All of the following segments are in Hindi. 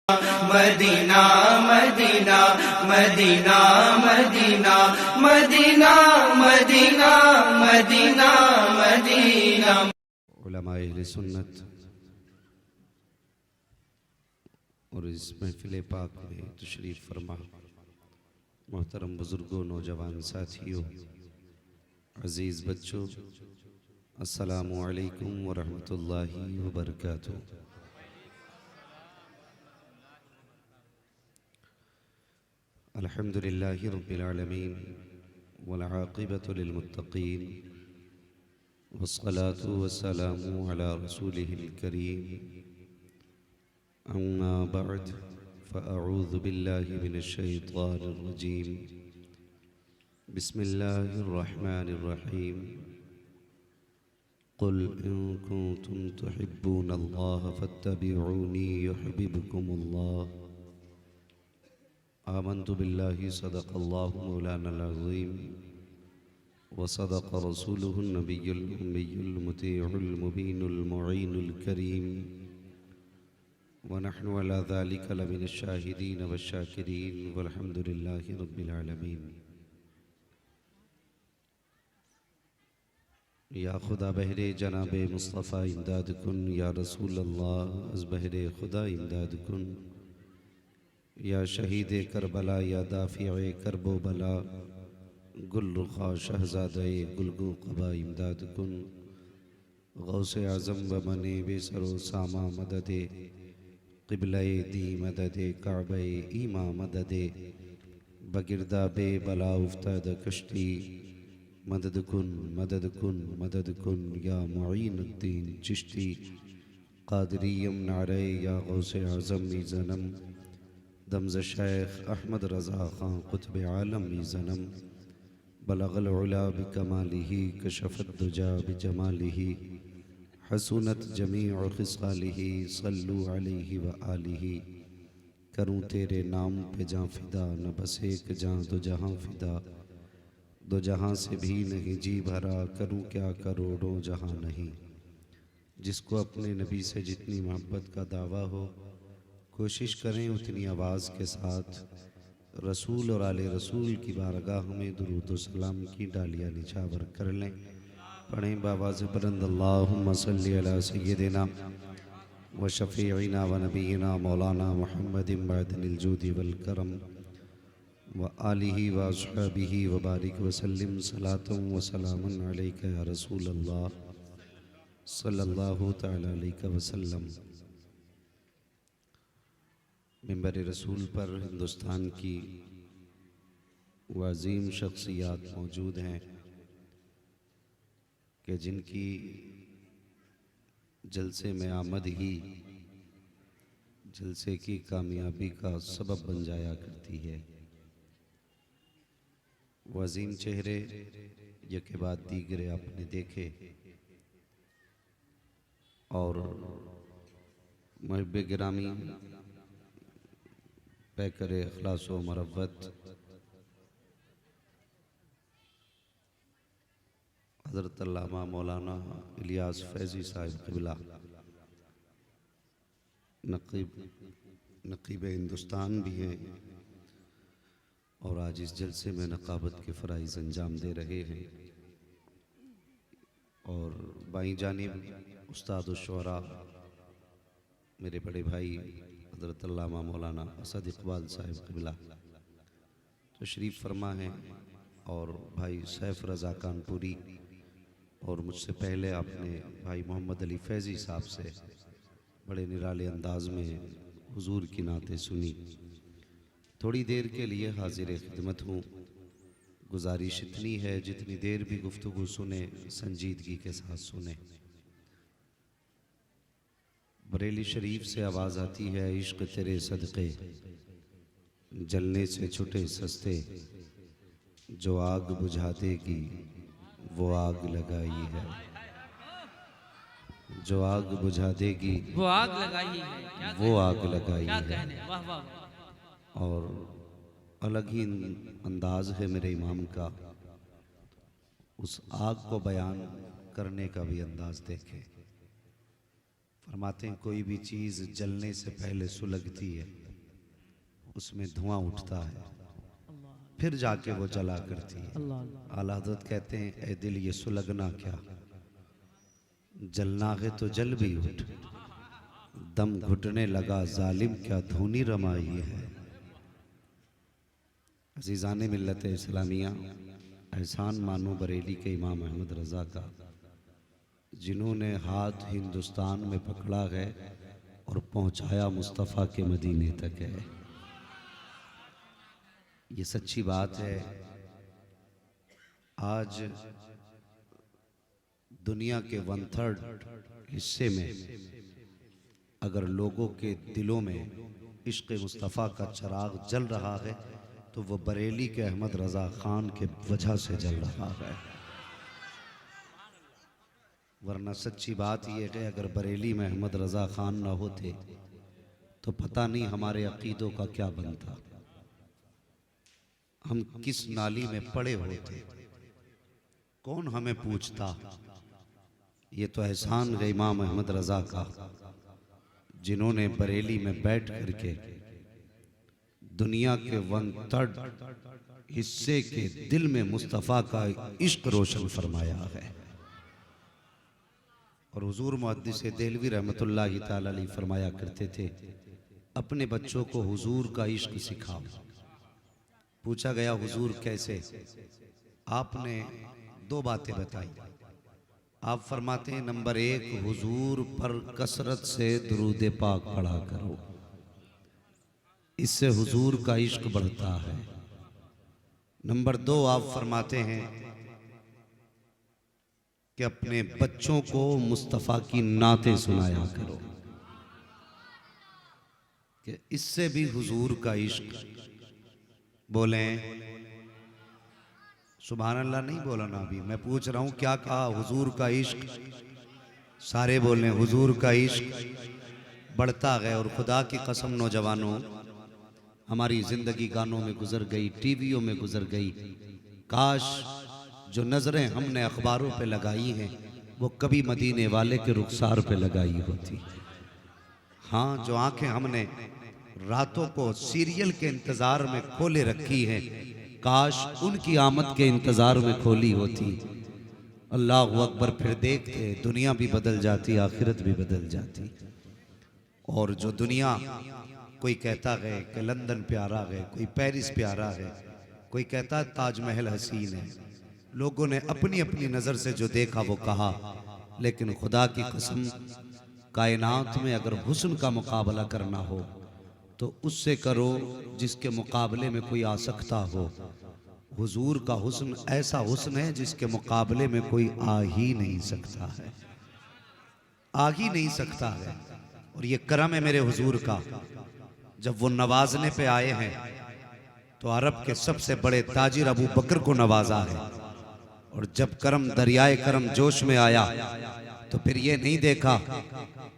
Medina Medina Medina Medina Medina Medina Medina Medina. उलमाए अहले सुन्नत और इस महफिल पाक में तशरीफ़ फरमा मोहतरम बुज़ुर्गों, नौजवान साथियों, अज़ीज़ बच्चों, अस्सलामु अलैकुम व रहमतुल्लाहि व बरकातुहू। अल्हम्दुलिल्लाहि रब्बिल आलमीन वल आक़िबतु लिल मुत्तक़ीन वस्सलातु वस्सलामु अला रसूलिहिल करीम। अम्मा बअद फ़अऊज़ु बिल्लाहि मिनश शैतानिर रजीम। बिस्मिल्लाहिर रहमानिर रहीम। क़ुल इन कुन्तुम तुहिब्बूनल्लाह फ़त्तबिऊनी युहब्बिबकुमुल्लाह। आमन्तु बिल्लाहि सदक़ल्लाहु मौलानल अज़ीम व सदक़ रसूलुहुन नबियुल उम्मियुल मुतीउल मुबीनुल मुईनुल करीम व नहनु अला ज़ालिका लमिनश शाहिदीन वश्शाकिरीन वल्हम्दुलिल्लाहि रब्बिल आलमीन। या खुदा बहरे जनाबे मुस्तफ़ा इमदाद कुन, या रसूल अल्लाह अज़ बहरे खुदा इमदाद कुन, या शहीद करबला, या दाफ़िए करबो बला, गुल रुखा शहज़ादे गुलगो क़बा इमदाद कुन। गौसे आज़म व मने बेसरो सामा मददे, क़िबले दी मददे, काबे ईमा मददे, बगिरदा बे बला उफ्ताद कश्ती, मदद कुन मदद कुन मदद कुन, या मुईनुद्दीन चिश्ती क़ादिरियम नारे, या गौसे आज़म ज़नम दमज़ शेख अहमद रज़ा ख़ान क़ुत्ब आलम ज़नम। बलगल उला बिकमालिही कशफ़त दुजा बिजमालिही, हसूनत जमीअ ख़िसालिही, सल्लु अलैहि व आलिही। करूँ तेरे नाम पे जाँ फ़िदा, न बस एक जाँ दो जहाँ फ़िदा, दो जहाँ से भी नहीं जी भरा, करूँ क्या करोड़ों जहाँ नहीं। जिसको अपने नबी से जितनी मोहब्बत का दावा हो, कोशिश करें उतनी आवाज़ के साथ रसूल और आले रसूल की बारगाह में दुरूद व सलाम की डालियाँ निछावर कर लें। पढ़ें बावाज़ बुलंद अल्लाहुम्मा सल्ली अला सय्यदिना व शफ़ीइना व नबीना मौलाना मुहम्मदिन मअदनिल जूदि वल करम व आलिही व अस्हाबिही व बारिक व सल्लिम सलातन व सलामुन अलैका या रसूल अल्लाह सल्लल्लाहु तआला अलैहि वसल्लम। मिंबर रसूल पर हिंदुस्तान की वो अज़ीम शख्सियात मौजूद हैं कि जिनकी जलसे में आमद ही जलसे की कामयाबी का सबब बन जाया करती है। वो अज़ीम चेहरे यके बाद दीगरे आपने देखे और महबूब गिरामी पैकर इखलास व मरव्वत हज़रत अल्लामा मौलाना इलियास फैज़ी साहिब क़िबला नक़ीब हिंदुस्तान भी हैं और आज इस जलसे में नक़ाबत के फ़राइज़ अंजाम दे रहे हैं। और बाईं जानिब उस्ताद शुअरा मेरे बड़े भाई हज़रत अल्लामा मौलाना असद इक़बाल साहिब क़िबला तशरीफ़ फरमा हैं, और भाई सैफ रज़ा कानपुरी, और मुझसे पहले आपने भाई मोहम्मद अली फैज़ी साहब से बड़े निराले अंदाज में हुजूर की नाते सुनी। थोड़ी देर के लिए हाजिर खिदमत हूँ। गुजारिश इतनी है जितनी देर भी गुफ्तगू सुने संजीदगी के साथ सुने। बरेली शरीफ से आवाज़ आती है, इश्क तेरे सदक़े जलने से छुटे सस्ते, जो आग बुझा देगी वो आग लगाई है, जो आग बुझा देगी वो आग लगाई है, वो आग लगाई है। वाह वाह। और अलग ही अंदाज है मेरे इमाम का, उस आग को बयान करने का भी अंदाज देखें। फरमाते हैं कोई भी चीज़ जलने से पहले सुलगती है, उसमें धुआं उठता है, फिर जाके वो जला करती है। आला हज़रत कहते हैं ए दिल ये सुलगना क्या, जलना है तो जल भी उठ, दम घुटने लगा जालिम क्या धूनी रमाई है। अज़ीज़ाने मिल्लत इस्लामिया, एहसान मानो बरेली के इमाम अहमद रज़ा का, जिन्होंने हाथ हिंदुस्तान में पकड़ा है और पहुंचाया मुस्तफ़ा के मदीने तक है। ये सच्ची बात है। आज दुनिया के 1/3 हिस्से में अगर लोगों के दिलों में इश्क़ मुस्तफ़ा का चिराग जल रहा है तो वो बरेली के अहमद रज़ा ख़ान के वजह से जल रहा है। वरना सच्ची बात यह है अगर बरेली में अहमद रज़ा ख़ान ना होते तो पता नहीं हमारे अक़ीदों का क्या बनता, हम किस नाली में पड़े होते, कौन हमें पूछता। ये तो एहसान है इमाम अहमद रज़ा का, जिन्होंने बरेली में बैठ करके दुनिया के 1/3 हिस्से के दिल में मुस्तफ़ा का इश्क रोशन फरमाया है। और हुजूर मुहद्दिस देहलवी रहमतुल्लाहि ताला अलैह फरमाया करते थे अपने बच्चों को हुजूर का इश्क सिखाओ। पूछा गया हुजूर कैसे, आपने 2 बातें बताई। आप फरमाते हैं नंबर 1 हुजूर पर कसरत से दुरूद पाक पढ़ा करो, इससे हुजूर का इश्क बढ़ता है। नंबर 2 आप फरमाते हैं कि अपने बच्चों को मुस्तफ़ा की नातें सुनाया करो कि इससे भी हुजूर का इश्क। बोलें सुभान अल्लाह। नहीं बोला ना अभी, मैं पूछ रहा हूं क्या कहा, हुजूर का इश्क। सारे बोलें हुजूर का इश्क बढ़ता गया। और खुदा की कसम नौजवानों, हमारी जिंदगी गानों में गुजर गई, टीवियों में गुजर गई। काश जो नजरें हमने अखबारों पे लगाई हैं वो कभी मदीने वाले के रुखसार पे लगाई होती। हाँ, जो आंखें हमने रातों को सीरियल के इंतजार में खोले रखी हैं, काश उनकी आमद के इंतजार में खोली होती। अल्लाह अकबर। फिर देखते दुनिया भी बदल जाती, आखिरत भी बदल जाती। और जो दुनिया, कोई कहता है कि लंदन प्यारा है, कोई पेरिस प्यारा है, कोई कहता है ताजमहल हसीन है। लोगों ने अपनी अपनी नज़र से जो देखा वो कहा, लेकिन खुदा की कसम कायनात में अगर हुस्न का मुकाबला करना हो तो उससे करो जिसके मुकाबले में कोई आ सकता हो। हुजूर का हुस्न ऐसा हुस्न है जिसके मुकाबले में कोई आ ही नहीं सकता है, आ ही नहीं सकता है। और ये करम है मेरे हुजूर का, जब वो नवाजने पे आए हैं तो अरब के सबसे बड़े ताजिर अबू बकर को नवाजा है। और जब करम दरियाए करम जोश में आया तो फिर ये नहीं देखा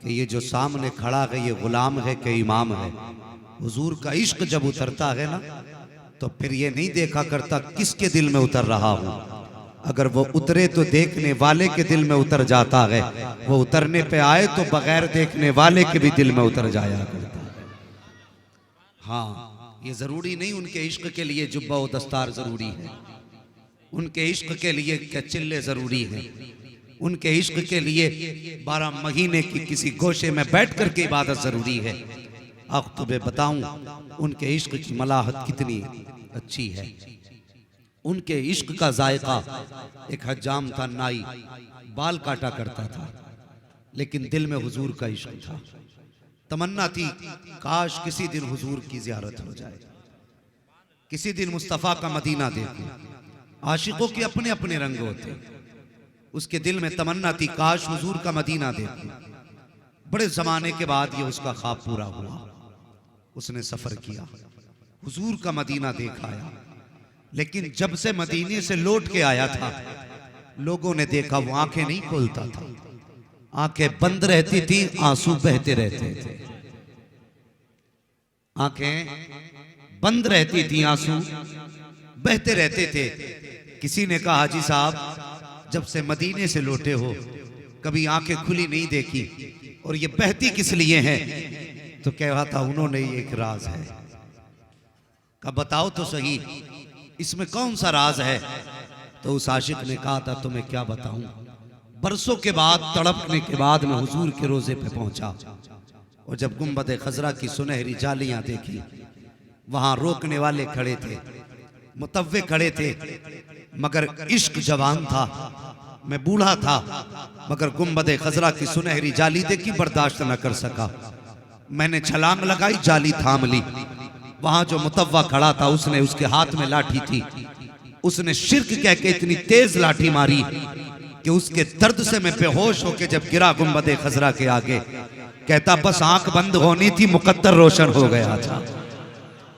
कि ये जो सामने खड़ा है ये गुलाम है कि इमाम है। हुजूर का इश्क जब उतरता है ना तो फिर ये नहीं देखा करता किसके दिल में उतर रहा हूँ। अगर वो उतरे तो देखने वाले के दिल में उतर जाता है, वो उतरने पे आए तो बगैर देखने वाले के भी दिल में उतर जाया करता है। हाँ, ये जरूरी नहीं उनके इश्क के लिए जुब्बा व दस्तार जरूरी है, उनके इश्क के लिए क्या चिल्ले जरूरी हैं, उनके इश्क के लिए 12 महीने की किसी गोशे में बैठ कर के इबादत जरूरी है। अब तुम्हें बताऊं उनके इश्क की मलाहत कितनी अच्छी है। उनके इश्क का जायका, एक हज्जाम था नाई, बाल काटा करता था, लेकिन दिल में हुजूर का इश्क था। तमन्ना थी काश किसी दिन हुजूर की ज़ियारत हो जाए, किसी दिन मुस्तफ़ा का मदीना देखूं। आशिकों के अपने अपने रंग होते, उसके दिल में तमन्ना थी काश हुजूर का मदीना देखूं। बड़े जमाने के बाद ये उसका ख्वाब पूरा हुआ। उसने सफर किया, हुजूर का मदीना देख आया, लेकिन जब से मदीने से लौट के आया था लोगों ने देखा वो आंखें नहीं खोलता था, आंखें बंद रहती थी, आंसू बहते रहते थे। आंखें बंद रहती थी, आंसू बहते रहते थे। किसी ने कहा हाजी साहब जब से मदीने से लौटे हो कभी आंखें खुली नहीं देखी। और ये बहती किस लिए है? तो कहा था उन्होंने ये एक राज है। कहा बताओ तो सही इसमें कौन सा राज है? तो उस आशिक ने कहा था तुम्हें क्या बताऊं, बरसों के बाद तड़पने के बाद मैं हुजूर के रोजे पे पहुंचा और जब गुंबद खजरा की सुनहरी जालियां देखी, वहां रोकने वाले खड़े थे, मुतव्वे खड़े थे, मगर इश्क जवान था, मैं बूढ़ा था, मगर गुंबद खजरा की सुनहरी जाली देखी, बर्दाश्त न कर सका। मैंने छलांग लगाई, जाली थाम ली। वहां जो मुतव्वा खड़ा था उसने, उसके हाथ में लाठी थी, उसने शिर्क कह के इतनी तेज लाठी मारी कि उसके दर्द से मैं बेहोश होके जब गिरा गुंबद खजरा के आगे, कहता बस आंख बंद होनी थी, मुकद्दर रोशन हो गया था,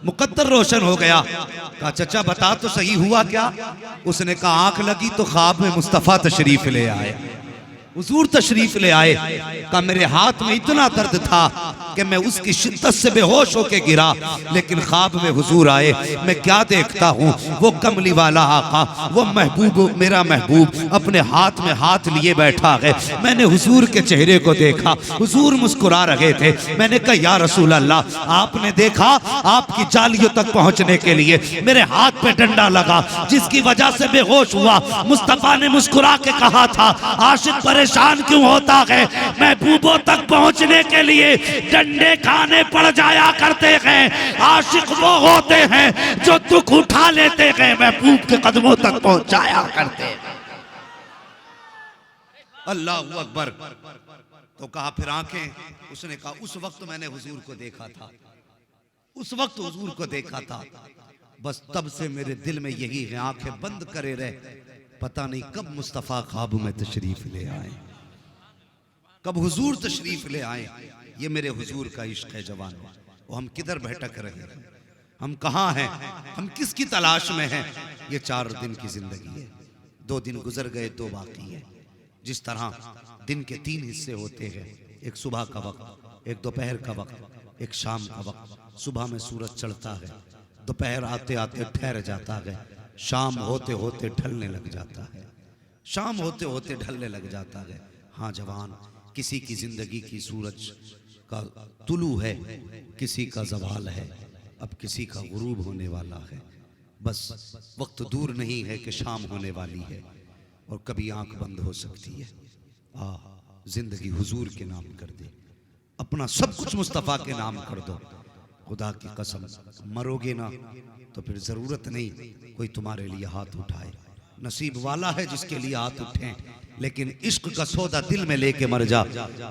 मुकद्दर रोशन हो गया। कहा चचा बता तो सही हुआ क्या? उसने कहा आंख लगी तो ख्वाब में मुस्तफ़ा तशरीफ ले आए, हुजूर तशरीफ ले आए। कहा मेरे हाथ में इतना दर्द था कि मैं उसकी शिद्दत से बेहोश होके गिरा, लेकिन ख्वाब में हुजूर आए। मैं क्या देखता हूँ, वो कमली वाला आका, वो महबूब, मेरा महबूब अपने हाथ में हाथ लिए बैठा है। मैंने हुजूर के चेहरे को देखा, हुजूर मुस्कुरा रहे थे। मैंने कहा या रसूल अल्लाह, आपने देखा आपकी जालियों तक पहुंचने के लिए मेरे हाथ पे डंडा लगा, जिसकी वजह से बेहोश हुआ। मुस्तफा ने मुस्कुरा के कहा था आशिक परेशान क्यों होता है, महबूबों तक पहुंचने के लिए डंडे खाने पड़ जाया करते हैं। आशिक वो होते हैं जो दुख उठा लेते हैं, महबूब के कदमों तक पहुंचाया करते हैं। अल्लाह अकबर। तो कहा फिर आंखें? उसने कहा उस वक्त मैंने हुजूर को देखा था, उस वक्त हुजूर को देखा था, बस तब से मेरे दिल में यही है, आंखें बंद करे रहे, पता नहीं कब मुस्तफ़ा ख्वाब में तशरीफ ले आए, कब हुजूर तशरीफ ले आए। ये मेरे हुजूर का इश्क है जवान। वो हम किधर भटक रहे हैं, हम कहाँ हैं, हम किसकी तलाश में हैं? ये 4 दिन की जिंदगी है, 2 दिन गुजर गए, 2 बाकी है। जिस तरह दिन के 3 हिस्से होते हैं, एक सुबह का वक्त, एक दोपहर का वक्त, एक शाम का वक्त। सुबह में सूरज चढ़ता है, दोपहर आते आते ठहर जाता है, शाम होते होते ढलने लग जाता है, शाम होते होते ढलने लग जाता है। हाँ जवान, किसी की जिंदगी की सूरज का तुलू है, किसी का जवाल है, अब किसी का गुरूब होने वाला है। बस वक्त दूर नहीं है कि शाम होने वाली है और कभी आंख बंद हो सकती है। जिंदगी हुजूर के नाम कर दे, अपना सब कुछ मुस्तफ़ा के नाम कर दो। खुदा की कसम मरोगे ना तो फिर जरूरत नहीं कोई तुम्हारे लिए हाथ उठाए। नसीब वाला है जिसके लिए हाथ उठे, लेकिन इश्क का सौदा दिल में लेके मर जा,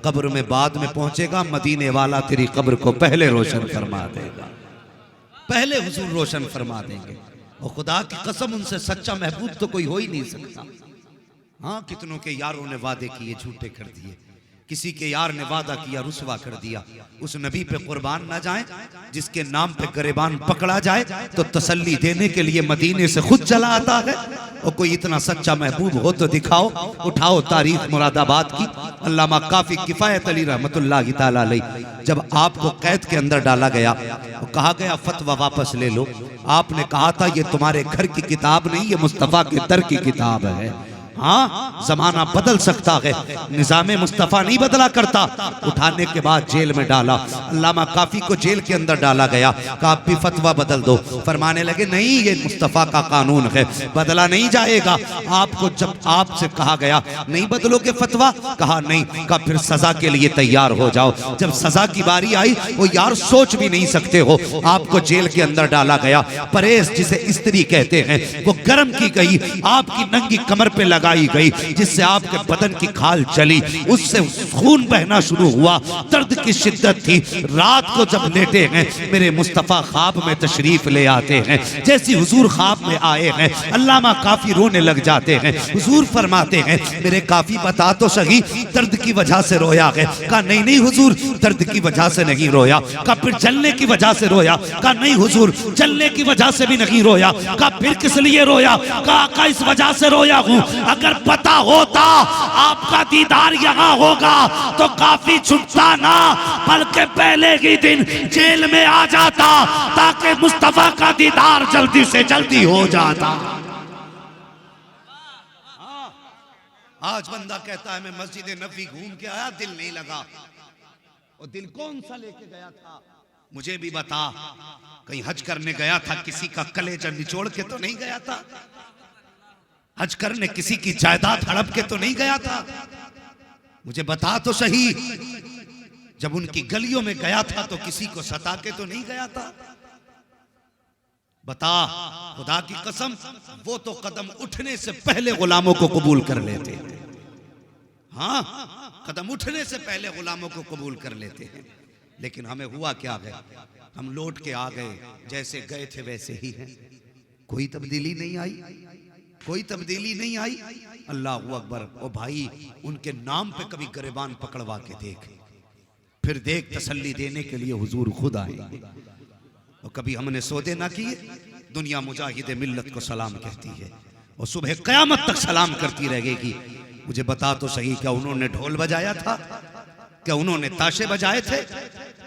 कब्र में बाद में पहुंचेगा। मदीने वाला तेरी कब्र को पहले रोशन फरमा देगा, पहले हुजूर रोशन फरमा देंगे। और खुदा की कसम उनसे सच्चा महबूब तो कोई हो ही नहीं सकता। हाँ, कितनों के यारों ने वादे किए, झूठे कर दिए। किसी के यार ने वादा किया, रुसवा कर दिया। उस नबी पे कुर्बान ना जाए जिसके नाम पे गरेबान पकड़ा जाए, तो तसल्ली देने के लिए मदीने से खुद चला आता है। और कोई इतना सच्चा महबूब हो तो दिखाओ, उठाओ तारीख मुरादाबाद की। अल्लामा काफी किफायत अली रहमतुल्लाह तआला अलैह, जब आपको कैद के अंदर डाला गया तो कहा गया फतवा वापस ले लो। आपने कहा था ये तुम्हारे घर की किताब नहीं, ये मुस्तफ़ा के दर की किताब है। हाँ, जमाना बदल सकता है, निजामे मुस्तफ़ा नहीं बदला करता। उठाने के बाद जेल में डाला, अल्लामा काफी को जेल के अंदर डाला गया। कहा आप भी फतवा बदल दो। फरमाने लगे नहीं, ये मुस्तफ़ा का कानून है, बदला नहीं जाएगा। आपको जब आपसे कहा गया नहीं बदलोगे फतवा, कहा नहीं। कहा फिर सजा के लिए तैयार हो जाओ। जब सजा की बारी आई, वो यार सोच भी नहीं सकते हो, आपको जेल के अंदर डाला गया। परेश जिसे स्त्री कहते हैं वो गर्म की गई, आपकी नंगी कमर पे लगाई गई, जिससे आपके बदन की खाल चली, उससे खून बहना शुरू हुआ। दर्द की शिद्दत थी। रात को जब लेटे हैं, मेरे मुस्तफ़ा ख्वाब में तशरीफ ले आते हैं। जैसी हुजूर ख्वाब में आए हैं, अल्लामा काफी रोने लग जाते हैं। हुजूर फरमाते हैं मेरे काफी बता तो सही, दर्द की वजह से रोया है? कहा नहीं नहीं हुजूर, दर्द की वजह से नहीं रोया। कहा फिर जलने की वजह से रोया? कहा नहीं हुजूर, जलने की वजह से भी नहीं रोया। कहा फिर किस लिए रोया? कहा इस वजह से रोया हूँ, अगर पता होता आपका दीदार यहाँ होगा तो काफी छुपता ना, बल्कि पहले ही दिन जेल में आ जाता, ताकि मुस्तफा का दीदार जल्दी से जल्दी हो जाता। आज बंदा कहता है मैं मस्जिद नबी घूम के आया, दिल नहीं लगा। और दिल कौन सा लेके गया था? मुझे भी बता। कहीं हज करने गया था, किसी का कलेजा निचोड़ के तो नहीं गया था? हज करने किसी की जायदाद हड़प के तो नहीं गया था? मुझे बता तो सही। जब उनकी गलियों में गया था तो किसी को सता के तो नहीं गया था? बता, खुदा की कसम, वो तो कदम उठने से पहले गुलामों को कबूल कर लेते हैं। हाँ, कदम उठने से पहले गुलामों को कबूल कर लेते हैं। लेकिन हमें हुआ क्या है? हम लौट के आ गए, जैसे गए थे वैसे ही हैं। कोई तब्दीली नहीं आई, कोई तब्दीली नहीं आई। अल्लाह अकबर। ओ भाई, उनके नाम पे कभी गिरबान पकड़वा के देख, फिर देख तसल्ली देने के लिए हुजूर खुद आएंगे। और कभी हमने सौदे ना किए। दुनिया मुजाहिद मिल्लत को सलाम कहती है और सुबह क़यामत तक सलाम करती रहेगी। मुझे बता तो सही, क्या उन्होंने ढोल बजाया था? क्या उन्होंने ताशे बजाए थे?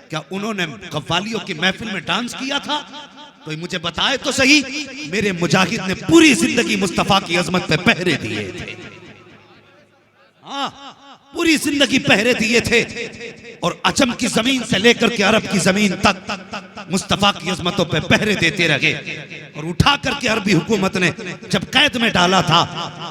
क्या उन्होंने कव्वालियों की महफिल में डांस किया था? तो मुझे बताए तो सही, मेरे मुजाहिद ने पूरी जिंदगी मुस्तफा की अजमत पे पहरे दिए थे। हाँ, पूरी जिंदगी पहरे दिए थे। और अजम की जमीन से लेकर के अरब की जमीन तक मुस्तफा की अजमतों पे पहरे देते रहे। और उठा करके अरबी हुकूमत ने जब कैद में डाला था,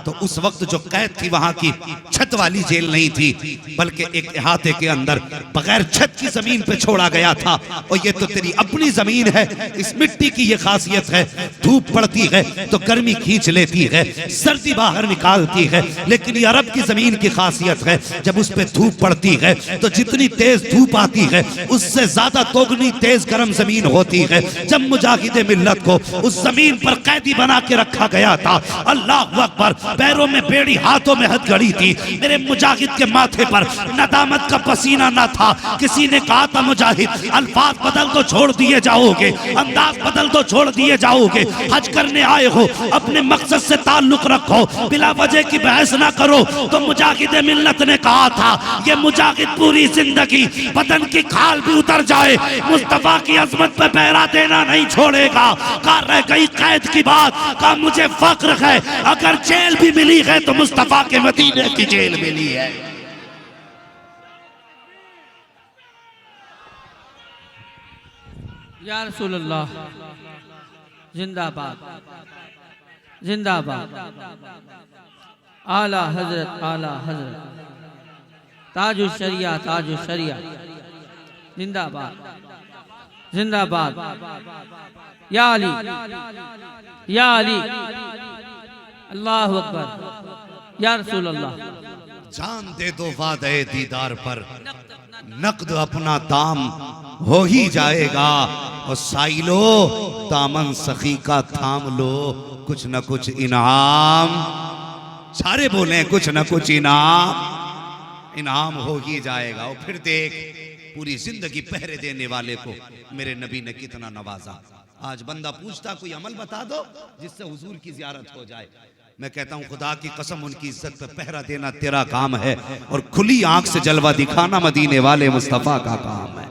तो उस वक्त जो कैद थी वहां की छत वाली जेल नहीं थी, बल्कि एक इहाते के अंदर बगैर छत की जमीन पे छोड़ा गया था। और ये तो तेरी अपनी जमीन है। इस मिट्टी की ये खासियत है, धूप पड़ती है तो गर्मी खींच लेती है, सर्दी बाहर निकालती है। लेकिन ये अरब की जमीन की खासियत है, जब उस पे धूप पड़ती है तो जितनी तेज धूप आती है उससे ज्यादा दोगुनी तेज गर्म जमीन होती है। जब मुजाहिदे मिल्लत को उस जमीन पर कैदी बना के रखा गया था, अल्लाह अकबर, पैरों में बेड़ी, हाथों में हथकड़ी थी। मेरे मुजाहिद के माथे पर नदामत का पसीना ना था। किसी ने कहा था, मुजाहिद, अल्फाज बदल दो, छोड़ दिए जाओगे, अंदाज बदल दो, छोड़ दिए जाओगे। हज करने आए हो, अपने मकसद से ताल्लुक रखो, बिला वजह की बहस ना करो। तो मुजाहिदे मिल्लत ने कहा था, ये मुजाहिद पूरी जिंदगी बदन की खाल भी उतर जाए, मुस्तफा की अजमत पे पहरा देना नहीं छोड़ेगा। कहा रह गई कैद की बात, कहा मुझे फक्र है, अगर जेल भी मिली है तो मुस्तफा के मदीने की जेल मिली है। या रसूल अल्लाह, जिंदाबाद जिंदाबाद। आला हजरत, आला हजरत, ताजुल शरिया, ताजुल शरिया, जिंदाबाद जिंदाबाद। या अली, या अली, अल्लाह अकबर, या रसूल अल्लाह। जान दे दो वादे दीदार पर, नकद अपना दाम हो ही जाएगा। और साइलो, दामन सखी का थाम लो, कुछ न कुछ इनाम। सारे बोले कुछ न कुछ इनाम हो ही जाएगा। और फिर देख, पूरी जिंदगी पहरे देने वाले को मेरे नबी ने कितना नवाजा। आज बंदा पूछता, कोई अमल बता दो जिससे हुजूर की जियारत हो जाए। मैं कहता हूं, खुदा की कसम, उनकी इज्जत पे पहरा देना तेरा काम है, और खुली आंख से जलवा दिखाना मदीने वाले मुस्तफा का काम है।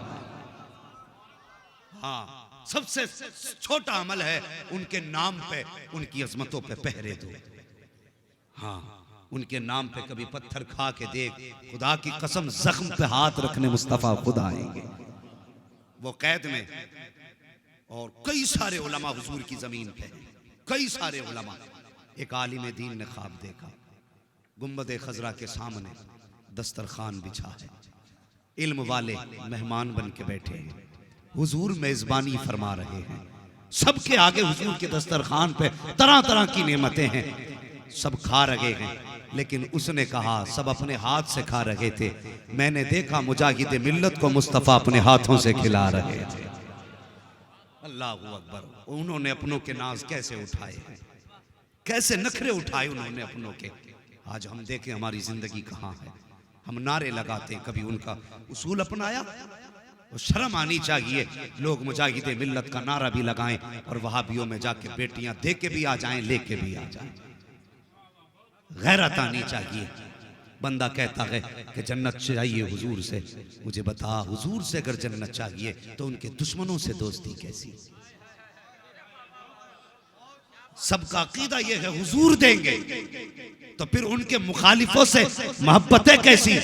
हाँ, सबसे छोटा अमल है, उनके नाम पे, उनकी अजमतों पे पहरे दो। हाँ, उनके नाम पे कभी पत्थर खा के देख, खुदा की कसम, जख्म पे हाथ रखने मुस्तफा खुद आएंगे। वो कैद में, और कई सारे उलमा हुजूर की जमीन पे, कई सारे उलमा। एक आलिम दीन ने ख्वाब देखा, गुंबद खजरा के सामने दस्तरखान बिछा है, इल्म वाले मेहमान बन के बैठे हैं, हुजूर मेजबानी फरमा रहे हैं। सबके आगे हुजूर के दस्तरखान पे तरह तरह की नेमतें हैं, सब खा रहे हैं। लेकिन उसने कहा, सब अपने हाथ से खा रहे थे, मैंने देखा मुजाहिद मिल्लत को मुस्तफा अपने हाथों से खिला रहे थे। अल्लाह अकबर। उन्होंने अपनों के नाज कैसे उठाए, कैसे नखरे उठाए उन्होंने अपनों के। आज हम देखें हमारी जिंदगी कहाँ है। हम नारे लगाते, कभी उनका उसूल अपनाया? और शर्म आनी चाहिए, लोग मुजाहिद मिल्लत का नारा भी लगाएं और वहाबियों में जाके बेटियां दे के भी आ जाएं, लेके भी आ जाएं। गैरत आनी चाहिए। बंदा कहता है कि जन्नत चाहिए हुजूर से। मुझे बता, हुजूर से अगर जन्नत चाहिए तो उनके दुश्मनों से दोस्ती कैसी? सबका अकीदा यह है हुजूर देंगे, तो फिर उनके मुखालिफों से मोहब्बतें कैसी?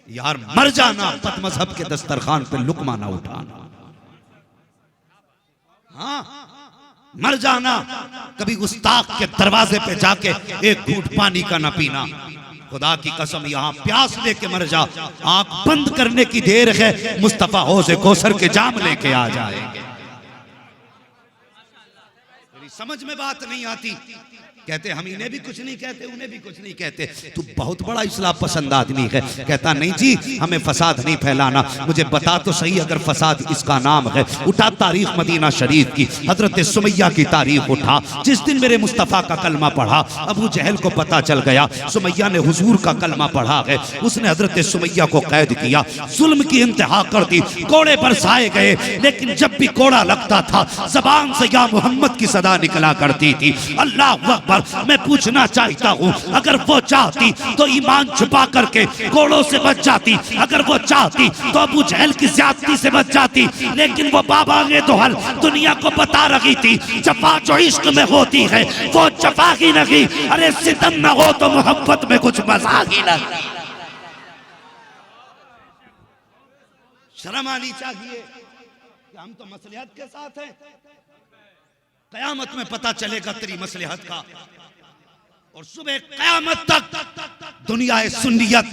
यार मर जाना, पत मजहब के दस्तरखान पे लुकमा ना उठाना। हाँ, मर जाना, कभी गुस्ताख के दरवाजे पे जाके एक घूंट पानी का ना पीना। खुदा की कसम यहाँ प्यास लेके मर जा, आंख बंद करने की देर है, मुस्तफा हौज़े कौसर के जाम लेके आ जाएंगे। मेरी समझ में बात नहीं आती। कहते हम इन्हें भी कुछ नहीं कहते, उन्हें भी कुछ नहीं कहते, तू बहुत बड़ा इस्लाम पसंद आदमी है। कहता नहीं जी, हमें फसाद नहीं फैलाना। मुझे बता तो सही, अगर फसाद इसका नाम है। उठा तारीख मदीना शरीफ की, हजरत सुमैया की तारीख उठा। जिस दिन मेरे मुस्तफ़ा का कलमा पढ़ा, अबू जहल को पता चल गया सुमैया ने हुजूर का कलमा पढ़ा है। उसने हजरत सुमैया को कैद किया, जुल्म की इंतहा कर दी, कोड़े बरसाए गए। लेकिन जब भी कोड़ा लगता था, जबान से या मोहम्मद की सदा निकला करती थी। अल्लाह अकबर। मैं पूछना चाहता हूँ, अगर वो चाहती तो ईमान छुपा करके कोड़ों से बच जाती, अगर वो चाहती तो अबू जहल की ज्यादती से बच जाती। लेकिन वो बाबा ने दोहल दुनिया को बता रही थी, जफा जो इश्क में होती है वो जफा ही नहीं। अरे सितम न हो तो मोहब्बत में कुछ मजा ही नहीं। शर्म आनी चाहिए कि हम तो मसलिहत के साथ हैं। कयामत में पता चलेगा तेरी मसलिहत का, और सुबह कयामत तक दुनिया सुन्नियत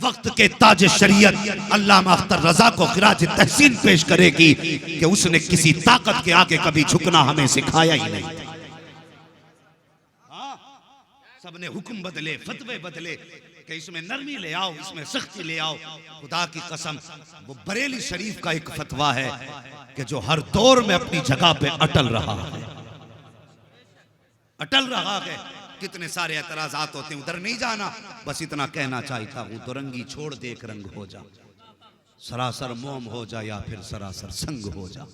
वक्त के ताज शरीयत अल्लामा अख्तर रजा को खिराज तहसीन पेश करेगी कि उसने किसी ताकत के आगे कभी झुकना हमें सिखाया ही नहीं। हाँ, सबने हुक्म बदले, फतवे बदले कि इसमें नरमी ले आओ, इसमें सख्ती ले आओ। खुदा की कसम, वो बरेली शरीफ का एक फतवा है कि जो हर दौर में अपनी जगह पे अटल रहा है, अटल रहा है। कितने सारे एतराजात होते हैं, उधर नहीं जाना। बस इतना कहना चाहता हूं, तो रंगी छोड़ दे, एक रंग हो जा, सरासर मोम हो जा या फिर सरासर संग हो जा।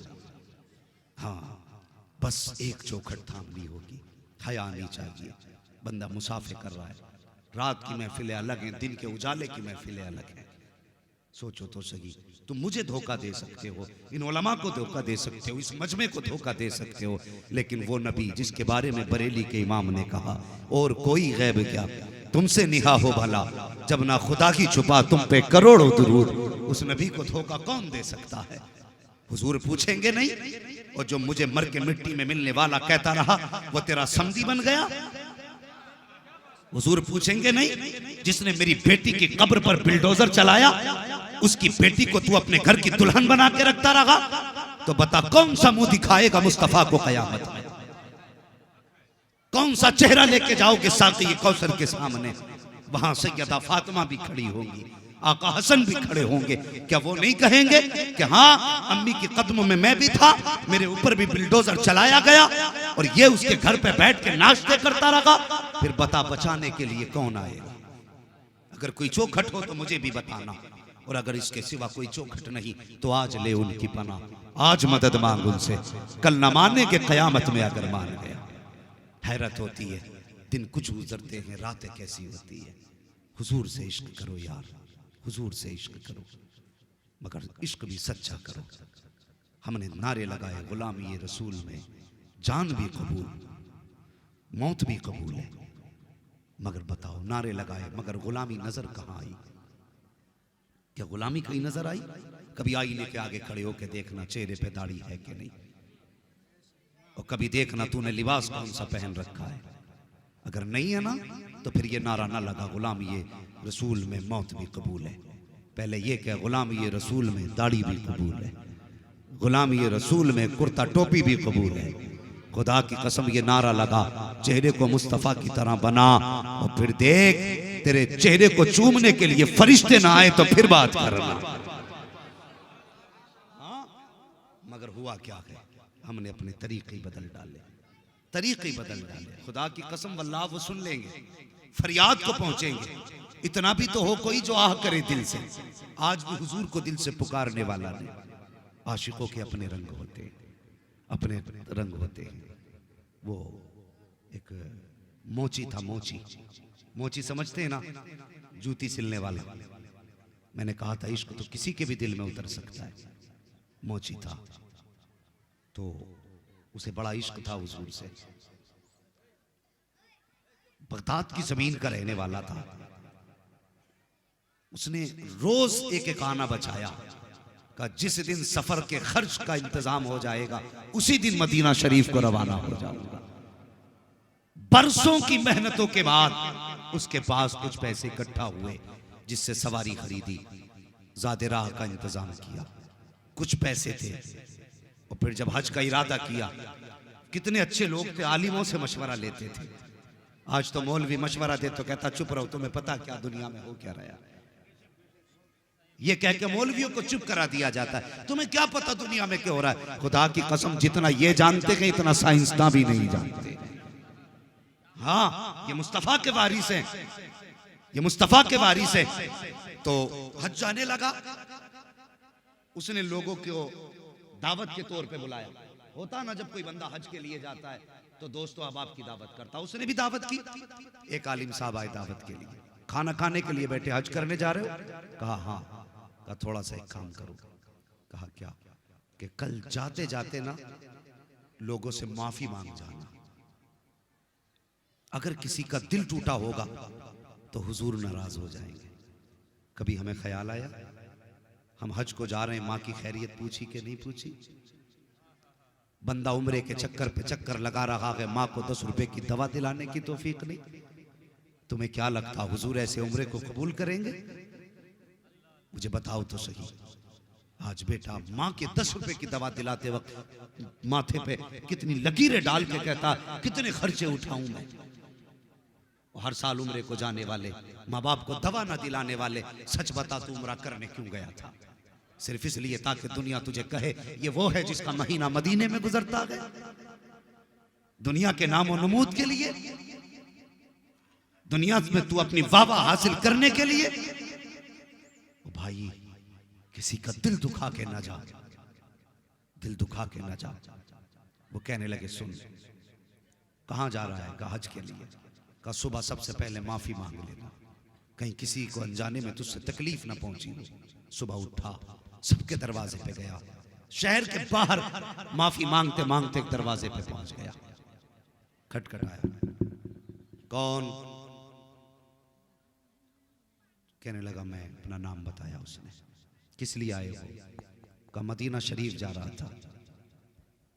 हाँ, बस एक चौखट थामनी होगी, हया नहीं चाहिए। बंदा मुसाफिर कर रहा है, रात की महफिलें अलग हैं, दिन के उजाले की महफिलें अलग हैं। सोचो तो सही, तुम मुझे धोखा दे सकते हो, इन उलमा को धोखा दे सकते हो, इस मजमे को धोखा दे सकते हो, लेकिन वो नबी जिसके बारे में बरेली के इमाम ने कहा, और कोई गैब क्या तुमसे निहा हो भला, जब ना खुदा की छुपा तुम पे करोड़ों दुरूद, उस नबी को धोखा कौन दे सकता है। हुजूर पूछेंगे नहीं, और जो मुझे मर के मिट्टी में मिलने वाला कहता रहा वो तेरा समधी बन गया। हुजूर पूछेंगे नहीं, जिसने मेरी बेटी की कब्र पर बिल्डोजर चलाया, उसकी बेटी को तू अपने घर की दुल्हन बना के रखता रहा। तो बता, कौन सा मुंह दिखाएगा मुस्तफा को कयामत में? कौन सा चेहरा लेके जाओगे साक़ी कौसर के सामने? वहां सैयदा फातिमा भी खड़ी होंगी, आका हसन भी खड़े होंगे। क्या वो नहीं कहेंगे कि हाँ, अम्मी के कदमों में मैं भी था, मेरे ऊपर भी बिल्डोजर चलाया गया और ये उसके घर पे बैठ के नाश्ते करता रहा। फिर बता, बचाने के लिए कौन आएगा? अगर कोई चौखट हो तो मुझे भी बताना, और अगर इसके सिवा कोई चौखट नहीं तो आज ले उनकी पनाह, आज मदद मांग उनसे, कल न माने के कयामत में अगर मान गया। हैरत होती है, दिन कुछ गुजरते हैं, रातें कैसी होती है। हुजूर से इश्क करो यार, हुजूर से इश्क करो, मगर इश्क भी सच्चा करो। हमने नारे लगाए गुलामी ये रसूल में, जान भी कबूल मौत भी कबूल है, मगर बताओ नारे लगाए मगर गुलामी नजर कहाँ आई? क्या गुलामी कहीं नजर आई? कभी आईने के आगे खड़े होकर देखना चेहरे पे दाढ़ी है कि नहीं, और कभी देखना तूने लिबास कौन सा पहन रखा है। अगर नहीं है ना तो फिर ये नारा ना लगा गुलामी ये रसूल में मौत भी कबूल है। पहले ये क्या, गुलामी ये रसूल में दाढ़ी भी कबूल है, गुलामी ये रसूल में कुर्ता टोपी भी कबूल है। खुदा की कसम ये नारा लगा, चेहरे को मुस्तफा की तरह बना, और फिर देख तेरे चेहरे को चूमने के लिए फरिश्ते ना आए तो फिर बात करना। मगर हुआ क्या है, हमने अपने तरीके बदल डाले, तरीके बदल डाले। खुदा की कसम वल्लाह वो सुन लेंगे, फरियाद को पहुंचेंगे। इतना भी तो हो कोई जो आह करे दिल से। आज भी हुजूर को दिल से पुकारने वाला नहीं। आशिकों के अपने रंग होते हैं, अपने रंग होते हैं। वो एक मोची था, मोची, मोची समझते हैं ना, जूती सिलने वाला। मैंने कहा था इश्क तो किसी के भी दिल में उतर सकता है। मोची था तो उसे बड़ा इश्क था हुजूर से। बगदाद की जमीन का रहने वाला था। उसने रोज एक एक आना बचाया का जिस दिन सफर के खर्च का इंतजाम हो जाएगा उसी दिन मदीना शरीफ को रवाना हो जाऊंगा। बरसों की मेहनतों के बाद उसके पास कुछ पैसे इकट्ठा हुए, जिससे सवारी खरीदी, ज़ादे राह का इंतजाम किया, कुछ पैसे थे। और फिर जब हज का इरादा किया, कितने अच्छे लोग थे, आलिमों से मशवरा लेते थे। आज तो मौलवी मशवरा दे तो कहता चुप रहो, तुम्हें पता क्या दुनिया में हो क्या रहा। ये कह के मौलवियों को चुप करा दिया जाता है, तुम्हें क्या पता दुनिया में क्या हो रहा है। खुदा की कसम, जितना ये जानते हैं इतना साइंसदान भी नहीं जानते। हाँ, ये मुस्तफा के वारिस हैं, ये मुस्तफा के वारिस हैं। तो हज जाने लगा, उसने लोगों को दावत के तौर पे बुलाया। होता ना जब कोई बंदा हज के लिए जाता है तो दोस्तों अहबाब की दावत करता, उसने भी दावत की। एक आलिम साहब आए दावत के लिए, खाना खाने के लिए बैठे, हज करने जा रहे हो? कहा हाँ। कहा थोड़ा सा एक काम करो। कहा क्या? कि कल जाते जाते ना लोगों से माफी मांग जाना। अगर किसी का दिल टूटा होगा तो हुजूर नाराज हो जाएंगे। कभी हमें ख्याल आया हम हज को जा रहे हैं, माँ की खैरियत पूछी कि नहीं पूछी? बंदा उम्रे के चक्कर पे चक्कर लगा रहा है, माँ को 10 रुपए की दवा दिलाने की तौफीक नहीं। तुम्हें क्या लगता हुजूर ऐसे उम्रे को कबूल करेंगे? मुझे बताओ तो सही। आज बेटा माँ के 10 रुपए की दवा दिलाते वक्त माथे पे कितनी लकीरें डाल के कहता कितने खर्चे उठाऊं मैं। हर साल उम्रे को जाने वाले, माँ बाप को दवा ना दिलाने वाले, सच बता तू उम्रा करने क्यों गया था? सिर्फ इसलिए ताकि दुनिया तुझे कहे ये वो है जिसका महीना मदीने में गुजरता है। दुनिया के नामो नमूद के लिए, दुनिया में तू अपनी वाहवाह हासिल करने के लिए। भाई किसी का दिल दुखा के ना जा, दिल दुखा के ना जा। वो कहने लगे सुन, कहां जा रहा है? कहा हज के लिए। कहा सुबह सबसे पहले माफी मांग लेना, कहीं किसी को अनजाने में तुझसे तकलीफ ना पहुंची हो। सुबह उठा, सबके दरवाजे पे गया, शहर के बाहर माफी मांगते मांगते एक दरवाजे पे पहुंच गया। खटखटाया, कौन? कहने लगा मैं। अपना नाम बताया उसने। किस लिए आए हो? कहा मदीना शरीफ जा रहा था,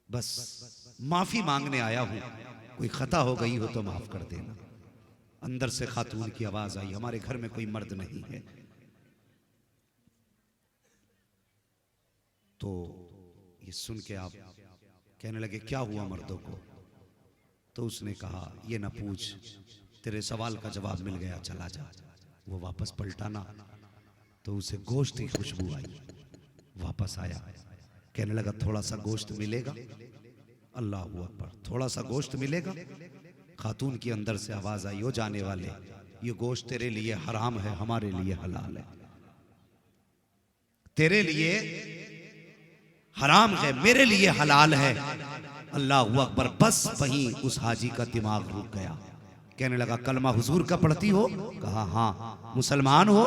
बस माफी मांगने आया हूं, कोई खता हो गई हो तो माफ कर देना। अंदर से खातून की आवाज आई, हमारे घर में कोई मर्द नहीं है। तो ये सुन के आप कहने लगे क्या हुआ मर्दों को? तो उसने कहा ये ना पूछ, तेरे सवाल का जवाब मिल गया, चला जा। वो वापस पलटा ना तो उसे गोश्त की खुशबू आई, वापस आया, कहने लगा थोड़ा सा गोश्त मिलेगा? अल्लाह अकबर, थोड़ा सा गोश्त मिलेगा? खातून की अंदर से आवाज आई, हो जाने वाले, ये गोश्त तेरे लिए हराम है, हमारे लिए हलाल है। तेरे लिए हराम है, मेरे लिए हलाल है। अल्लाह अकबर। बस वहीं उस हाजी का दिमाग रुक गया। कहने लगा कलमा हुजूर का पढ़ती हो? कहा हाँ। मुसलमान हो?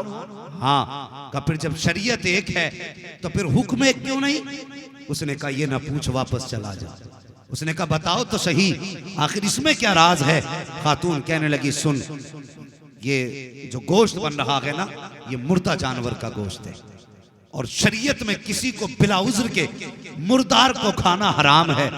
हाँ। कहा फिर जब शरीयत एक है तो फिर हुक्म एक क्यों नहीं? उसने कहा ये ना पूछ, वापस चला जा। उसने कहा बताओ तो सही, आखिर इसमें क्या राज है? खातून कहने लगी सुन, ये जो गोश्त बन रहा है ना, ये मुर्दा जानवर का गोश्त है, और शरीयत में किसी को बिला उज़्र के मुर्दार को खाना हराम है,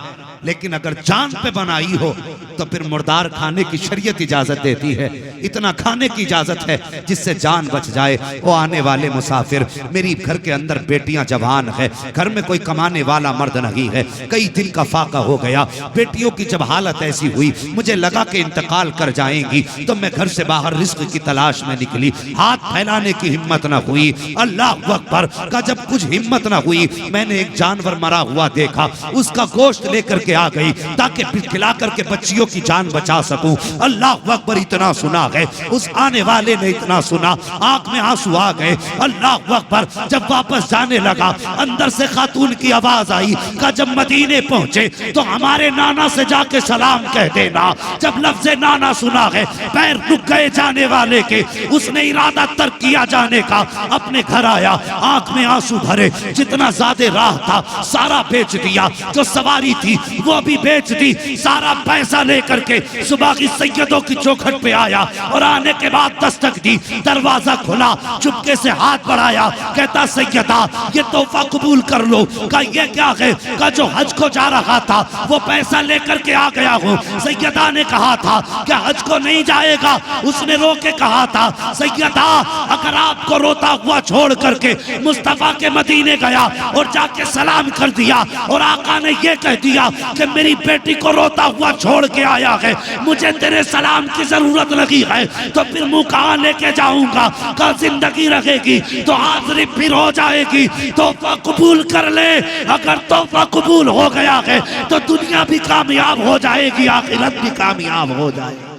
लेकिन अगर जान पे बनाई हो तो फिर मुर्दार खाने की शरीयत इजाजत देती है। इतना खाने की इजाजत है जिससे जान बच जाए। वो आने वाले मुसाफिर, मेरी घर के अंदर बेटियां जवान है, घर में कोई कमाने वाला मर्द नहीं है, कई दिन का फाका हो गया। बेटियों की जब हालत ऐसी हुई, मुझे लगा कि इंतकाल कर जाएंगी, तो मैं घर से बाहर रिस्क की तलाश में निकली। हाथ फैलाने की हिम्मत न हुई। अल्लाह अकबर का जब कुछ हिम्मत न हुई, मैंने एक जानवर मरा हुआ देखा, उसका गोश्त लेकर के आ गई ताकि फिर खिला करके बच्चियों की जान बचा सकूं। अल्लाह अकबर। इतना सुना है, उस आने वाले ने इतना सुना, आंख में आंसू आ गए। अल्लाह अकबर। जब वापस जाने लगा, अंदर से खातून की आवाज आई, का जब मदीने पहुंचे तो हमारे नाना से जाके सलाम कह देना। जब लफ्ज़ नाना सुना है, पैर रुक गए जाने वाले के। उसने इरादा तर्क किया जाने का, अपने घर आया, आंख में आंसू भरे, जितना ज्यादा राह था सारा बेच दिया, जो सवारी थी वो भी बेच दी, सारा पैसा लेकर के सुबह की सैयदों की चौखट पे आया और आने के बाद दस्तक दी, दरवाजा खुला, चुपके से हाथ बढ़ाया, कहता सैयदा ये तोहफा कबूल कर लो। कहा ये क्या है? कहा जो हज को जा रहा था वो पैसा लेकर के आ गया हूँ। सैयदा ने कहा था क्या हज को नहीं जाएगा? उसने रो के कहा था सैयदा अगर आपको रोता हुआ छोड़ करके मुस्तफा के मदीने गया और जाके सलाम कर दिया और आका ने ये कह दिया कि मेरी बेटी को रोता हुआ छोड़ के आया है, मुझे तेरे सलाम की जरूरत लगी है, तो फिर मुंह कहां लेके जाऊंगा? का जिंदगी रहेगी तो हाजिरी फिर हो जाएगी। तोहफा कबूल कर ले, अगर तोहफा कबूल हो गया है तो दुनिया भी कामयाब हो जाएगी, आखिरत भी कामयाब हो जाएगी।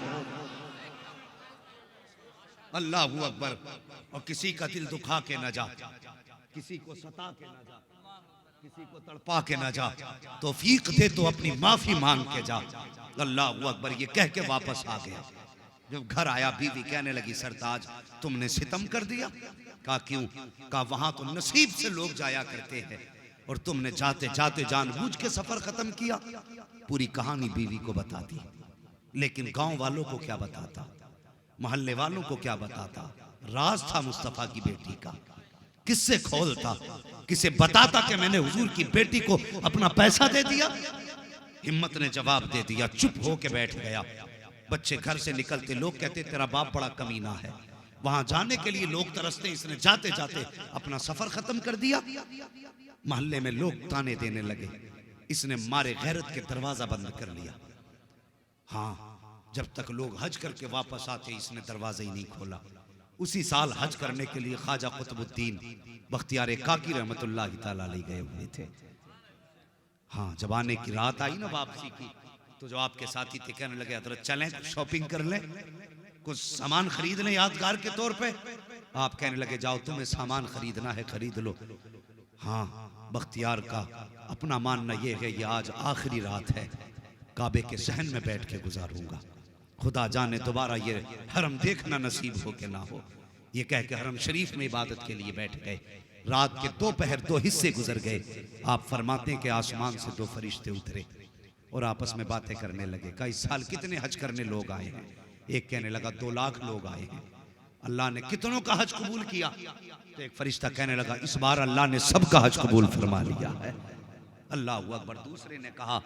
अल्लाह अकबर। और किसी का दिल दुखा के न जा, किसी को सता के न जा, किसी को तड़पा के न जा, तौफीक दे तो अपनी माफी मांग के जा। अल्लाह अकबर। ये कह के वापस आ गया। जब घर आया बीवी कहने लगी सरताज तुमने सितम कर दिया। कहा क्यों? कहा वहां तो नसीब से लोग जाया करते हैं और तुमने जाते जाते जानबूझ के सफर खत्म किया। पूरी कहानी बीवी को बताती, लेकिन गांव वालों को क्या बताता, मोहल्ले वालों को क्या बताता? राज था मुस्तफा की बेटी का, किससे खोलता, किसे बताता कि मैंने हुजूर की बेटी को अपना पैसा दे दिया? हिम्मत ने जवाब दे दिया, चुप हो के बैठ गया। बच्चे घर से निकलते लोग कहते तेरा बाप बड़ा कमीना है, वहां जाने के लिए लोग तरसते, इसने जाते जाते अपना सफर खत्म कर दिया। मोहल्ले में लोग ताने देने लगे, इसने मारे गैरत के दरवाजा बंद कर लिया। हाँ, जब तक लोग हज करके वापस आते इसने दरवाजा ही नहीं खोला। उसी साल हज करने के लिए ख्वाजा कुतुबुद्दीन बख्तियार काकी रहमतुल्लाह तआला अलैह गए हुए थे। हाँ, जब आने की रात आई ना वापसी की, तो जो आपके साथी थे कहने लगे हजरत चलें शॉपिंग कर लें, कुछ सामान खरीद लें यादगार के तौर पे। आप कहने लगे जाओ तुम्हें सामान खरीदना है खरीद लो। हाँ, बख्तियार का अपना मानना यह है ये आज आखिरी रात है, काबे के सहन में बैठ के गुजारूंगा, खुदा जाने दोबारा ये हरम देखना नसीब हो के ना हो। ये कह के हरम शरीफ में इबादत के लिए बैठ गए। रात के दोपहर 2 हिस्से गुजर गए। आप फरमाते हैं कि आसमान से 2 फरिश्ते उतरे और आपस में बातें करने लगे। कहा इस साल कितने हज करने लोग आए हैं? एक कहने लगा 2 लाख लोग आए हैं। अल्लाह ने कितनों का हज कबूल किया? तो एक फरिश्ता कहने लगा इस बार अल्लाह ने सबका हज कबूल फरमा लिया है। अल्लाह अकबर। दूसरे ने कहा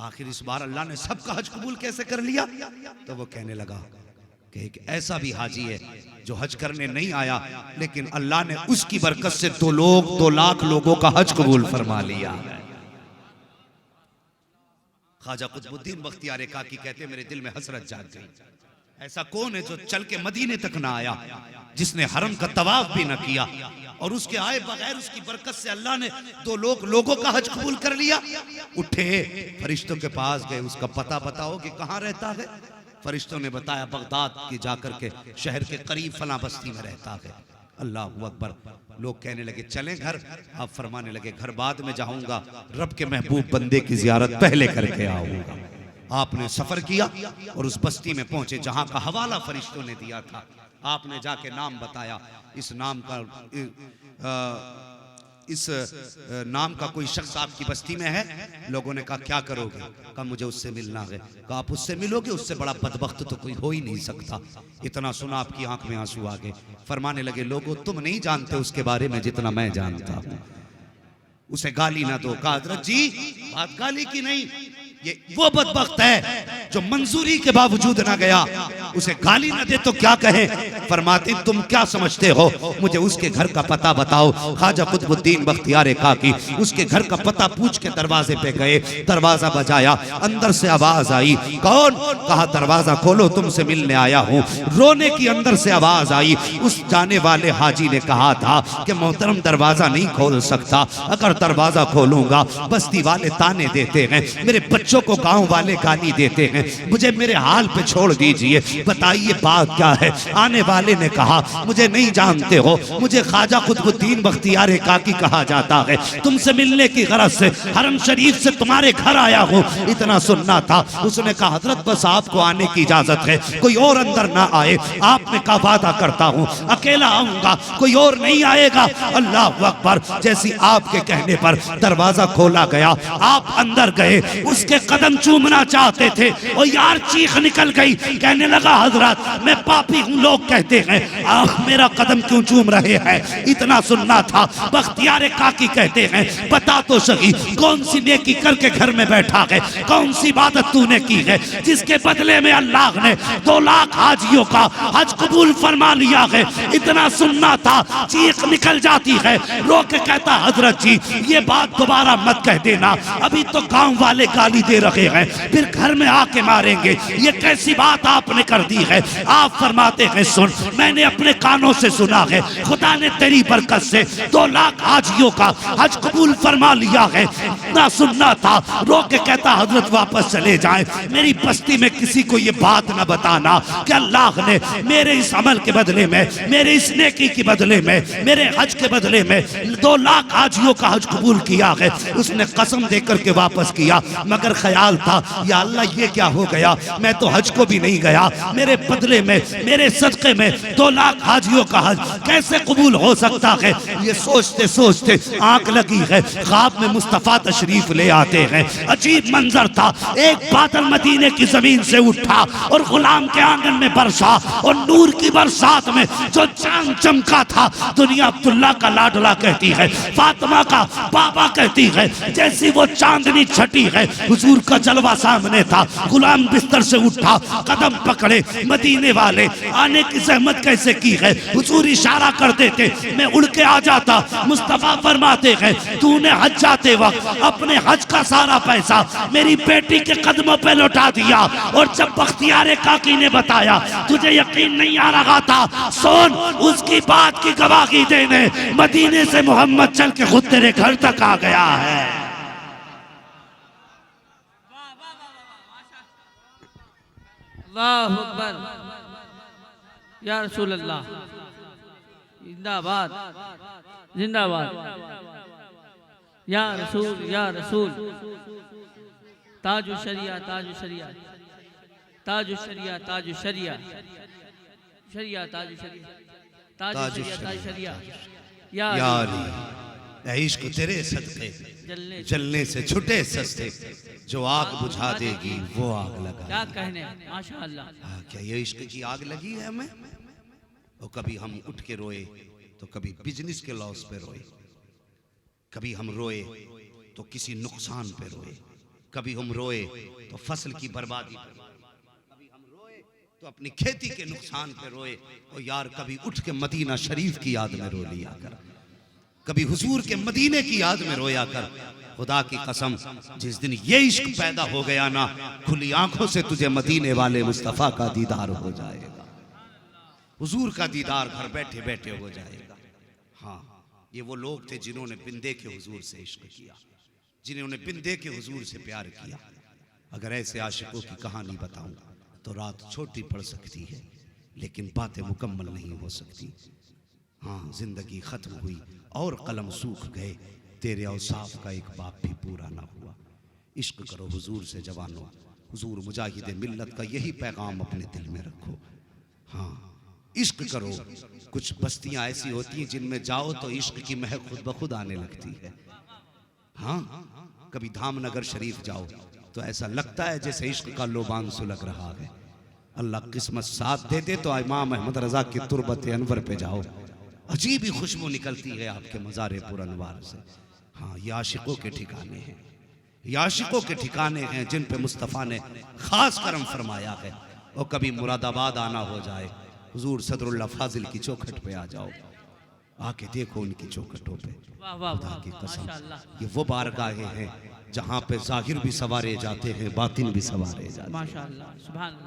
आखिर इस बार अल्लाह ने सबका हज कबूल कैसे कर लिया? तो वो कहने लगा कि एक ऐसा भी हाजी है जो हज करने नहीं आया, लेकिन अल्लाह ने उसकी बरकत से 2 लाख लोगों का हज कबूल फरमा लिया। ख्वाजा कुतुबुद्दीन बख्तियार काकी कहते मेरे दिल में हसरत जाग गई। ऐसा कौन है जो चल के मदीने तक ना आया, जिसने हरम का तवाफ भी ना किया, और उसके आए बगैर उसकी बरकत से अल्लाह ने 2 लोगों का हज कबूल कर लिया। उठे फरिश्तों के पास गए, उसका पता बताओ कि कहाँ रहता है? फरिश्तों ने बताया बगदाद की जाकर के शहर के करीब फला बस्ती में रहता है। अल्लाह अकबर। लोग कहने लगे चलें घर। आप फरमाने लगे घर बाद में जाऊंगा, रब के महबूब बंदे की जियारत पहले करके आऊंगा। आपने सफर किया और उस बस्ती में पहुंचे जहां का हवाला फरिश्तों ने दिया था। आपने जाके नाम बताया, इस नाम का इस नाम का कोई शख्स आपकी बस्ती में है। लोगों ने कहा क्या करोगे? कहा मुझे उससे मिलना है। कहा आप उससे मिलोगे? उससे बड़ा बदबख्त तो कोई हो ही नहीं सकता। इतना सुना आपकी आंख में आंसू आ गए। फरमाने लगे लोगों तुम नहीं जानते उसके बारे में जितना मैं जानता हूं। उसे गाली ना दो। कहा हजरत जी बात गाली की नहीं, ये वो बदबख्त है जो मंजूरी के बावजूद ना गया। उसे गाली ना दे तो क्या कहे? फरमाते तुम क्या समझते हो, मुझे उसके घर का पता बताओ। ख्वाजा कुतुबुद्दीन बख्तियार काकी उसके घर का पता पूछ के दरवाजे पे गए। दरवाजा बजाया, अंदर से आवाज आई। कौन? कहा दरवाजा खोलो तुमसे मिलने आया हूँ। रोने की अंदर से आवाज आई। उस जाने वाले हाजी ने कहा था कि मोहतरम दरवाजा नहीं खोल सकता, अगर दरवाजा खोलूंगा बस्ती वाले ताने देते हैं, मेरे बच्चों को गांव वाले गाली देते हैं, मुझे मेरे हाल पे छोड़ दीजिए। बताइए बात क्या है। आने वाले ने कहा मुझे नहीं जानते हो, मुझे ख्वाजा कुतुबुद्दीन बख्तियार काकी कहा जाता है, तुमसे मिलने की गरज से हरम शरीफ से तुम्हारे घर आया हूँ, इतना सुनना था। उसने कहा हजरत बस आपको आने की इजाजत है, कोई और अंदर ना आए। आपने कहा वादा करता हूँ अकेला आऊंगा, कोई और नहीं आएगा। अल्लाह अकबर। जैसी आपके कहने पर दरवाजा खोला गया, आप अंदर गए, उसके कदम चूमना चाहते थे और यार चीख निकल गई, कहने लगा हजरत मैं पापी हूँ, लोग कहते हैं मेरा कदम क्यों चूम रहे हैं, इतना सुनना था। बख्तियार काकी कहते हैं बता तो सही कौन सी नेकी करके घर में बैठा है, कौन सी इबादत तूने की है जिसके बदले में अल्लाह ने 2 लाख हाजियों का हज कबूल फरमा लिया है। इतना सुनना था, चीख निकल जाती है, रो के कहता हजरत जी ये बात दोबारा मत कह देना, अभी तो गांव वाले गाली दे रहे हैं, फिर घर में आके मारेंगे, ये कैसी बात आपने कर दी है। आप फरमाते हैं सुन, मैंने अपने कानों से सुना है, खुदा ने तेरी बरकत से 2 लाख हाजियों का हज कबूल फरमा लिया है। ना सुनना था, रो के कहता हजरत वापस चले जाएं, मेरी बस्ती में किसी को ये बात ना बताना कि अल्लाह ने मेरे इस अमल के बदले में, मेरे इस नेकी के बदले में, मेरे हज के बदले में 2 लाख हाजियों का हज कबूल किया है। उसने कसम देकर के वापस किया, मगर ख्याल था या अल्लाह ये क्या हो गया, मैं तो हज को भी नहीं गया, मेरे बदले में, मेरे सदक़े में 2 लाख हाजियों का हज कैसे कबूल हो सकता है। ये सोचते सोचते आंख लगी है, ख्वाब में मुस्तफ़ा तशरीफ ले आते हैं। अजीब मंजर था, एक बादल मदीने की जमीन से उठा और गुलाम के आंगन में बरसा, और नूर की बरसात में जो चांद चमका था, दुनिया अब्दुल्ला का लाडला कहती है, फातिमा का बाबा कहती है, जैसी वो चांदनी छटी है, हुजूर का जलवा सामने था। गुलाम बिस्तर से उठा, कदम पकड़े, मदीने वाले आने की जहमत कैसे की है, हुजूर इशारा कर देते, मैं उड़ के आ जाता। मुस्तफा फरमाते हैं तूने हज जाते वक्त अपने हज का सारा पैसा मेरी बेटी के कदमों पे लौटा दिया, और जब बख्तियार काकी ने बताया तुझे यकीन नहीं आ रहा था, सुन उसकी बात की गवाही देने मदीने से मोहम्मद चल के खुद तेरे घर तक आ गया है। अल्लाहु अकबर, या रसूल अल्लाह, जिंदाबाद जिंदाबाद, या रसूल या रसूल, ताजु शरिया ताजु शरिया, ताजु शरिया ताजु शरिया, शरिया ताजु शरिया, ताजु शरिया ताजु शरिया, या अली इश्क तेरे सदके जलने से छुटे सस्ते, जो आग बुझा देगी वो आग लगा। क्या कहने, माशाअल्लाह। क्या ये इश्क की आग लगी है हमें? और कभी हम उठ के रोए तो कभी बिजनेस के लॉस पे रोए, कभी हम रोए तो किसी नुकसान पे रोए, कभी हम रोए तो फसल की बर्बादी पे, कभी हम रोए तो अपनी खेती के नुकसान पे रोए। और यार कभी उठ के मदीना शरीफ की याद में रो लिया कर, कभी हुजूर के मदीने की याद में रोया कर। खुदा की कसम जिस दिन ये इश्क पैदा हो गया ना, खुली आंखों से तुझे मदीने वाले मुस्तफ़ा का दीदार हो जाएगा, हुजूर का दीदार घर बैठे बैठे हो जाएगा। हाँ, ये वो लोग थे जिन्होंने बिन देखे हुजूर से इश्क किया, जिन्होंने बिन देखे हुजूर से प्यार किया। अगर ऐसे आशिकों की कहानी बताऊं तो रात छोटी पड़ सकती है, लेकिन बातें मुकम्मल नहीं हो सकती। हाँ, जिंदगी खत्म हुई और कलम सूख गए, तेरे औसाफ का एक बाप भी पूरा ना हुआ। इश्क करो हुजूर से जवानों, हुजूर मुजाहिद मिल्लत का यही पैगाम अपने दिल में रखो। हाँ, इश्क करो। कुछ बस्तियां ऐसी होती हैं जिनमें जाओ तो इश्क की महक खुद ब खुद आने लगती है। हाँ, कभी धामनगर शरीफ जाओ तो ऐसा लगता है जैसे इश्क का लोबान सुलग रहा है। अल्लाह किस्मत साथ दे दे तो इमाम अहमद रजा की तुरबत अनवर पे जाओ, अजीब ही खुशबू निकलती है आपके मज़ारे पुरअनवार से। हाँ, ये आशिकों के ठिकाने हैं, ये आशिकों के ठिकाने हैं जिन पे मुस्तफ़ा ने खास करम फरमाया है। और कभी मुरादाबाद आना हो जाए, हुजूर सदरुल्लाह फाजिल की चौखट पे आ जाओ, आके देखो उनकी चौखटों पे, खुदा की कसम ये वो बारगाहें हैं जहाँ पे जाहिर भी सवारे जाते हैं, बातिन भी सवारे जाते हैं। माशाअल्लाह, सुभान अल्लाह।